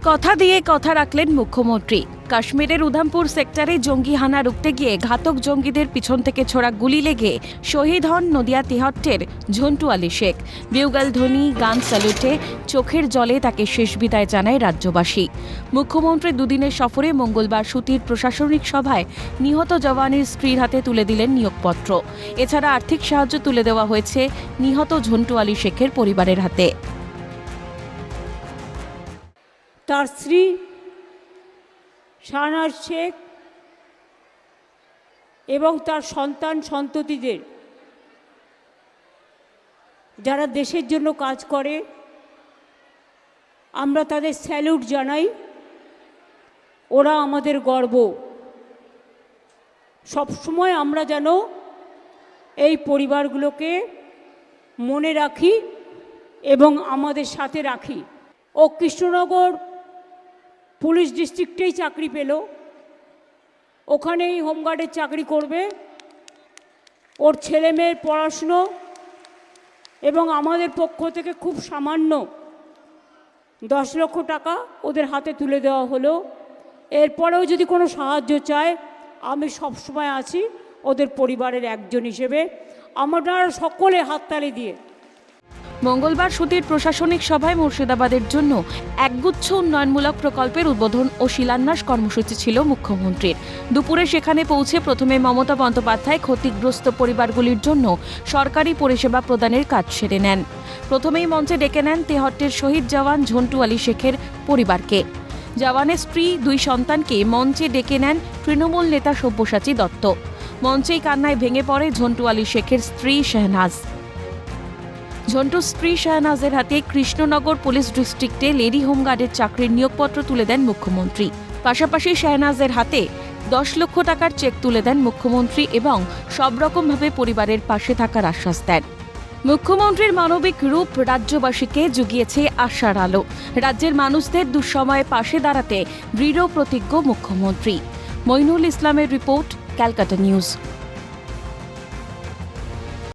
কথা দিয়ে কথা রাখলেন মুখ্যমন্ত্রী। কাশ্মীরের উধামপুর সেক্টরে জঙ্গি হানা রুখতে গিয়ে ঘাতক জঙ্গিদের পিছন থেকে ছোড়া গুলি লেগে শহীদ হন নদিয়া তিহট্টের ঝন্টু আলী শেখ। বিউগল ধ্বনি, গান স্যালুটে চোখের জলে তাকে শেষ বিদায় জানায় রাজ্যবাসী। মুখ্যমন্ত্রী দুদিনের সফরে মঙ্গলবার সুতির প্রশাসনিক সভায় নিহত জওয়ানের স্ত্রীর হাতে তুলে দিলেন নিয়োগপত্র। এছাড়া আর্থিক সাহায্য তুলে দেওয়া হয়েছে নিহত ঝন্টু আলী শেখের পরিবারের হাতে। তার স্ত্রী শাহনাজ শেখ এবং তার সন্তান সন্ততিদের যারা দেশের জন্য কাজ করে, আমরা তাদের স্যালুট জানাই। ওরা আমাদের গর্ব। সবসময় আমরা যেন এই পরিবারগুলোকে মনে রাখি এবং আমাদের সাথে রাখি। ও কৃষ্ণনগর পুলিশ ডিস্ট্রিক্টেই চাকরি পেল, ওখানেই হোমগার্ডের চাকরি করবে। ওর ছেলে মেয়ের পড়াশুনো এবং আমাদের পক্ষ থেকে খুব সামান্য 10 লক্ষ টাকা ওদের হাতে তুলে দেওয়া হলো। এরপরেও যদি কোনো সাহায্য চায়, আমি সবসময় আছি ওদের পরিবারের একজন হিসেবে। আমরা সকলে হাততালি দিয়ে। মঙ্গলবার সুতির প্রশাসনিক সভায় মুর্শিদাবাদের জন্য একগুচ্ছ উন্নয়নমূলক প্রকল্পের উদ্বোধন ও শিলান্যাস কর্মসূচি ছিল মুখ্যমন্ত্রীর। দুপুরে সেখানে পৌঁছে প্রথমে মমতা বন্দ্যোপাধ্যায় ক্ষতিগ্রস্ত পরিবারগুলির জন্য সরকারি পরিষেবা প্রদানের কাজ সেরে নেন। প্রথমেই মঞ্চে ডেকে নেন তেহট্টের শহীদ জওয়ান ঝন্টু আলী শেখের পরিবারকে। জওয়ানের স্ত্রী, 2 সন্তানকে মঞ্চে ডেকে নেন তৃণমূল নেতা সব্যসাচী দত্ত। মঞ্চেই কান্নায় ভেঙে পড়ে ঝন্টু আলী শেখের স্ত্রী শাহনাজ। ঝন্টুর স্ত্রী শাহনাজের হাতে কৃষ্ণনগর পুলিশ ডিস্ট্রিক্টে লেডি হোমগার্ডের চাকরির নিয়োগপত্র তুলে দেন মুখ্যমন্ত্রী। পাশাপাশি শাহনাজের হাতে 10 লক্ষ টাকার চেক তুলে দেন মুখ্যমন্ত্রী এবং সব রকমভাবে পরিবারের পাশে থাকার আশ্বাস দেন। মুখ্যমন্ত্রীর মানবিক রূপ রাজ্যবাসীকে জুগিয়েছে আশার আলো। রাজ্যের মানুষদের দুঃসময়ে পাশে দাঁড়াতে দৃঢ় প্রতিজ্ঞ মুখ্যমন্ত্রী। মইনুল ইসলামের রিপোর্ট, ক্যালকাটা নিউজ।